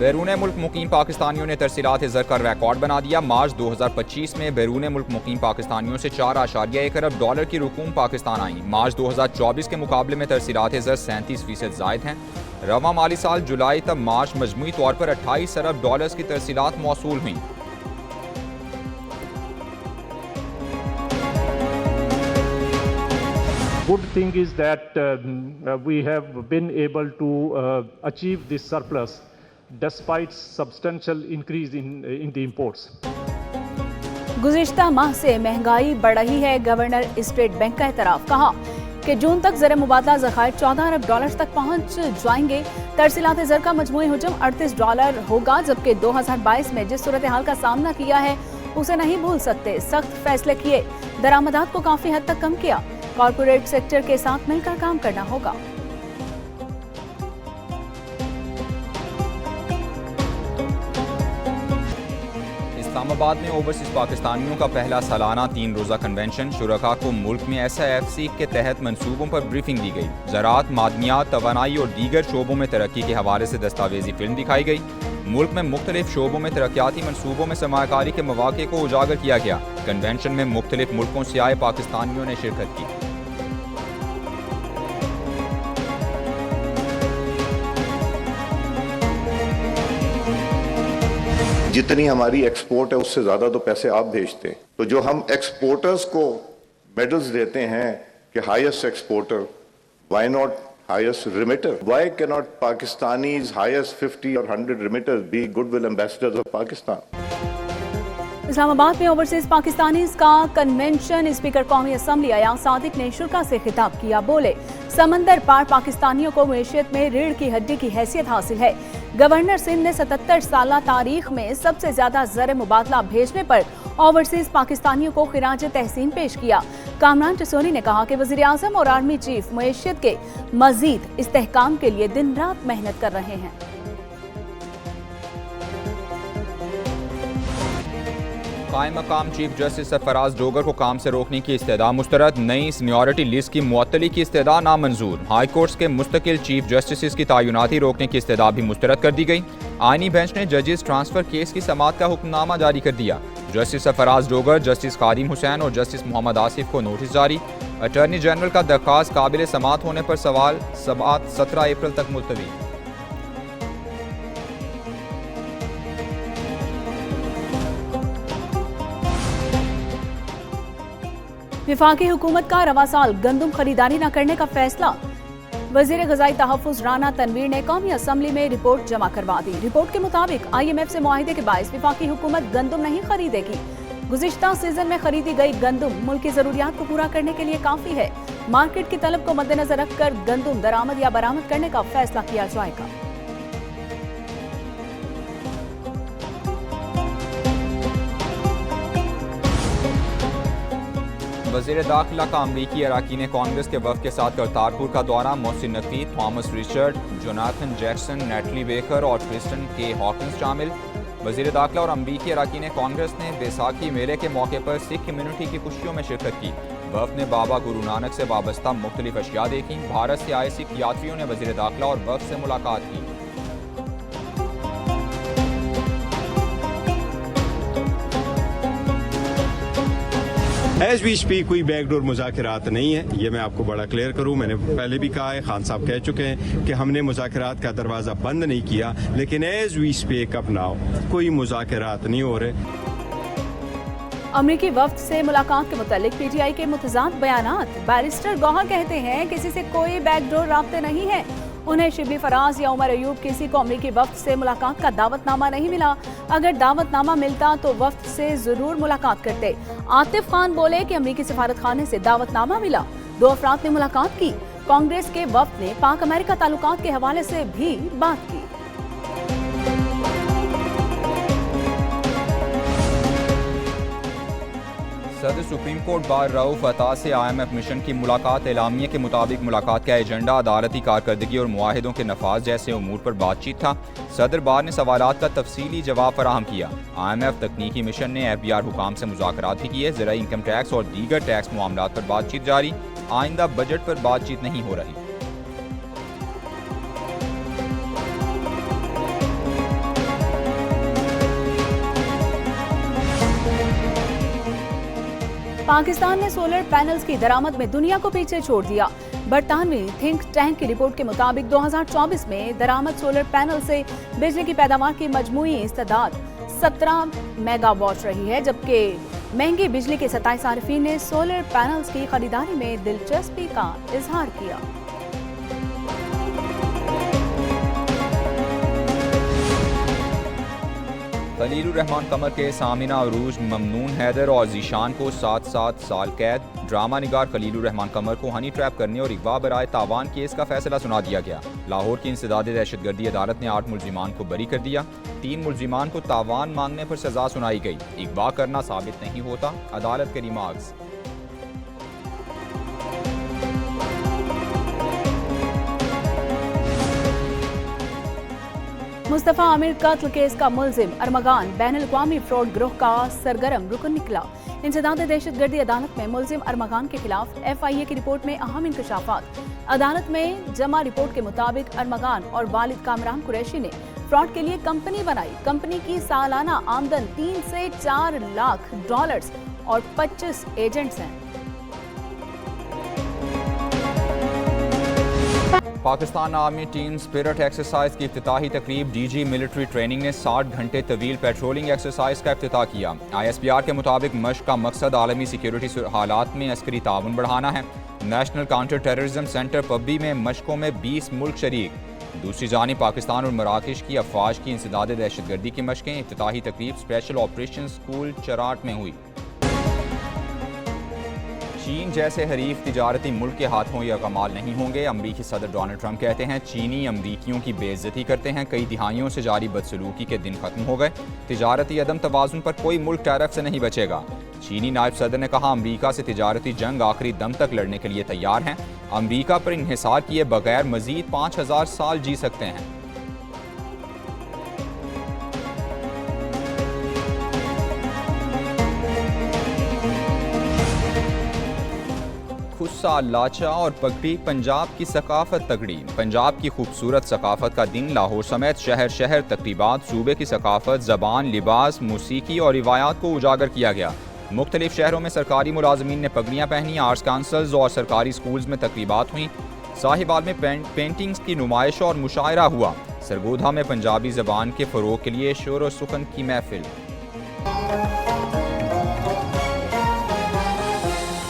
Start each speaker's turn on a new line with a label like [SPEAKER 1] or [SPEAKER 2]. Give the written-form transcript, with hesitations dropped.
[SPEAKER 1] बैरून मुल्क मुकीम पाकिस्तानियों ने तरसीलात ज़र का रिकॉर्ड बना दिया। मार्च 2025 में बैरून मुल्क मुकीम पाकिस्तानियों से $4.1 अरब की रकूम पाकिस्तान आई। मार्च 2024 के मुकाबले में तरसीलात ज़र 37% ज़ायद हैं। रवा माली साल जुलाई तक मार्च मजमूई तौर पर $28 अरब की तरसीलात मौसूल हुई।
[SPEAKER 2] Good thing is that we have been able to achieve this surplus despite substantial increase in the imports.
[SPEAKER 3] गुज़िश्ता माह से महंगाई बढ़ रही है। गवर्नर स्टेट बैंक का एतराफ़, कहा कि जून तक ज़र मुबादला ज़खायर $14 अरब तक पहुंच जाएंगे। तरसीलात ज़र का मजमूई हुजम $38 होगा, जबकि 2022 में जिस सूरत हाल का सामना किया है उसे नहीं भूल सकते। सख्त फैसले किए, दरामदात को काफ़ी हद तक कम किया। कॉर्पोरेट सेक्टर के साथ मिलकर काम करना होगा।
[SPEAKER 1] इस्लामाबाद में ओवरसीज पाकिस्तानियों का पहला सालाना 3 रोज़ा कन्वेंशन। शुरका को मुल्क में SIFC के तहत मंसूबों पर ब्रीफिंग दी गई। ज़राअत, मादनियात, तवानाई और दीगर शोबों में तरक्की के हवाले से दस्तावेजी फिल्म दिखाई गई। मुल्क में मुख्तलिफ शोबों में तरक्याती मंसूबों में सरमायाकारी के मौक़े को उजागर किया गया। कन्वेंशन में मुख्तलिफ मुल्कों से आए पाकिस्तानियों ने शिरकत की।
[SPEAKER 4] जितनी हमारी एक्सपोर्ट है उससे ज़्यादा तो पैसे आप भेजते हैं, तो जो हम एक्सपोर्टर्स को मेडल्स देते हैं कि highest exporter, why not highest remitter? Why can not Pakistanis highest 50 और 100 remitters be goodwill ambassadors of Pakistan?
[SPEAKER 3] Islamabad में ओवरसीज पाकिस्तानीज का कन्वेंशन। स्पीकर कौमी असम्बली अयाज सादिक ने शुरा से खिताब किया। बोले, समंदर पार पाकिस्तानियों को मईशत में रीढ़ की हड्डी की हैसियत हासिल है। गवर्नर सिंध ने 77 साल तारीख में सबसे ज्यादा ज़र मुबादला भेजने पर ओवरसीज पाकिस्तानियों को खिराज तहसीन पेश किया। कामरान टसोनी ने कहा कि वज़ीर आज़म और आर्मी चीफ मईशत के मजीद इस्तेहकाम के लिए दिन रात मेहनत कर रहे हैं।
[SPEAKER 1] कायम मकाम चीफ जस्टिस सरफराज डोगर को काम से रोकने की इस्तदा मुस्तरद। नई सीनियरिटी लिस्ट की मुअत्तली की इस्तदा नामंजूर। हाई कोर्ट्स के मुस्तकिल चीफ जस्टिस की तयनाती रोकने की इस्तदा भी मुस्तरद कर दी गई। आईनी बेंच ने जजेस ट्रांसफर केस की समाअत का हुक्मनामा जारी कर दिया। जस्टिस सरफराज डोगर, जस्टिस खादिम हुसैन और जस्टिस मोहम्मद आसिफ को नोटिस जारी। अटॉर्नी जनरल का दरख्वास्त काबिल समाअत होने पर सवाल समाअत 17 अप्रैल तक मुलतवी।
[SPEAKER 3] विफाकी हुकूमत का रवा साल गंदम खरीदारी न करने का फैसला। वजीर ग़ज़ाई तहफ़्फ़ुज़ राना तनवीर ने कौमी असम्बली में रिपोर्ट जमा करवा दी। रिपोर्ट के मुताबिक IMF से मुआहिदे के बायस विफाकी हुकूमत गंदम नहीं खरीदेगी। गुज़िश्ता सीजन में खरीदी गई गंदम मुल्क की ज़रूरियात को पूरा करने के लिए काफ़ी है। मार्केट की तलब को मद्देनजर रखकर गंदम दरामद या बरामद करने का फैसला किया जाएगा।
[SPEAKER 1] वज़ीर दाखिला का अमरीकी अरकान कांग्रेस के वफ़द के साथ करतारपुर का दौरा। Mohsin Naqvi, Thomas Richard, Jonathan Jackson, neatly baker और क्रिस्टन के हॉकिंस शामिल। वज़ीर दाखिला और अमरीकी अरकान कांग्रेस ने बैसाखी मेले के मौके पर सिख कम्यूनिटी की खुशियों में शिरकत की। वफ़द ने बाबा गुरु नानक से वाबस्ता मुख्तलिफ अशिया देखी। भारत से आए सिख यात्रियों ने वज़ीर दाखिला और वफ़द से मुलाकात की।
[SPEAKER 5] एज वी स्पीक कोई बैकडोर मुज़ाकरात नहीं है, ये मैं आपको बड़ा क्लियर करूं। मैंने पहले भी कहा है, खान साहब कह चुके हैं कि हमने मुज़ाकरात का दरवाज़ा बंद नहीं किया, लेकिन as we speak up now कोई मुज़ाकरात नहीं हो रहे।
[SPEAKER 3] अमरीकी वफ़द से मुलाकात के मुतालिक PTI के मुतज़ाद बयानात। बैरिस्टर गौहर कहते हैं किसी से कोई बैकडोर राब्ते नहीं है। उन्हें शिबली फराज या उमर अयूब किसी को अमरीकी वफ़द से मुलाकात का दावतनामा नहीं मिला। अगर दावतनामा मिलता तो वफ़द से जरूर मुलाकात करते। आतिफ खान बोले कि अमरीकी सफारत खाने से दावतनामा मिला। 2 अफराद ने मुलाकात की। कांग्रेस के वफ़द ने पाक अमेरिका ताल्लुकात के हवाले से भी बात की।
[SPEAKER 1] सदर सुप्रीम कोर्ट बार रऊफ अता से IMF मिशन की मुलाकात। एलामिया के मुताबिक मुलाकात का एजेंडा अदालती कारकर्दगी और मुआहिदों के नफाज जैसे उमूर पर बातचीत था। सदर बार ने सवालात का तफसीली जवाब फराहम किया। IMF तकनीकी मिशन ने FBR हुकाम से मुज़ाकरात भी किए। ज़राई इनकम टैक्स और दीगर टैक्स मामलात पर बातचीत जारी। आइंदा बजट पर बातचीत नहीं हो रही।
[SPEAKER 3] पाकिस्तान ने सोलर पैनल्स की दरामद में दुनिया को पीछे छोड़ दिया। बरतानवी थिंक टैंक की रिपोर्ट के मुताबिक 2024 में दरामद सोलर पैनल से बिजली की पैदावार की मजमूई इस्तेदाद 17 मेगावाट रही है, जबकि महंगी बिजली के 27 सार्फिन ने सोलर पैनल्स की खरीदारी में दिलचस्पी का इजहार किया।
[SPEAKER 1] खलीलुर रहमान कमर के सामिना अरूज, ममनून हैदर और जीशान को 7-7 साल कैद। ड्रामा निगार खलीलुर रहमान कमर को हनी ट्रैप करने और अगवा बराए तावान केस का फैसला सुना दिया गया। लाहौर की इंसदादे दहशतगर्दी अदालत ने 8 मुल्जिमान को बरी कर दिया। 3 मुल्जिमान को तावान मांगने पर सजा सुनाई गई। अगवा करना साबित नहीं होता, अदालत के रिमार्क्स।
[SPEAKER 3] मुस्तफा आमिर कत्ल केस का मुल्जिम अरमगान बैनुल-अक़वामी फ्रॉड ग्रोह का सरगर्म रुकन निकला। इंसदाद दहशतगर्दी अदालत में मुल्जिम अरमगान के खिलाफ FIA की रिपोर्ट में अहम इंकशाफात। अदालत में जमा रिपोर्ट के मुताबिक अरमगान और वालिद कामरान कुरैशी ने फ्रॉड के लिए कंपनी बनाई। कंपनी की सालाना आमदन 3 से 4 लाख डॉलर्स और 25 एजेंट्स हैं।
[SPEAKER 1] Pakistan army team spirit exercise की इफ्तिताही तकरीब। DG मिलिट्री ट्रेनिंग ने 60 घंटे तवील पेट्रोलिंग एक्सरसाइज का इफ्तिताह किया। ISPR के मुताबिक मश्क का मकसद आलमी सिक्योरिटी हालात में अस्करी ताउन बढ़ाना है। नेशनल काउंटर टेररिज्म सेंटर पब्बी में मशकों में 20 मुल्क शरीक। दूसरी जानिब पाकिस्तान और मराकश की अफवाज की इंसदाद दहशतगर्दी की मशकें। इफ्तिताही तकरीब स्पेशल ऑपरेशन स्कूल चराट में हुई। चीन जैसे हरीफ तिजारती मुल्क के हाथों यह कमाल नहीं होंगे। अमरीकी सदर डोनाल्ड ट्रंप कहते हैं चीनी अमरीकियों की बेइज्जती करते हैं। कई दिहाइयों से जारी बदसलूकी के दिन खत्म हो गए। तिजारती अदम तवाज़ुन पर कोई मुल्क टैरिफ से नहीं बचेगा। चीनी नायब सदर ने कहा अमरीका से तिजारती जंग आखिरी दम तक लड़ने के लिए तैयार हैं। अमरीका पर इन्हिसार किए बगैर मजीद 5000 साल जी सकते हैं। खुस्सा, लाचा और पगड़ी पंजाब की सकाफत तगड़ी। पंजाब की खूबसूरत सकाफत का दिन लाहौर समेत शहर शहर तकरीबात, सूबे की सकाफत, ज़बान, लिबास, मूसीकी और रिवायात को उजागर किया गया। मुख्तलिफ शहरों में सरकारी मुलाजमीन ने पगड़ियाँ पहनी। आर्ट्स काउंसिल्स और सरकारी स्कूल्स में तकरीबात हुई। साहिवाल में पेंटिंग्स की नुमाइश और मुशायरा हुआ। सरगोधा में पंजाबी ज़बान के फ़रोग़ के लिए शोर व सुखन की महफिल।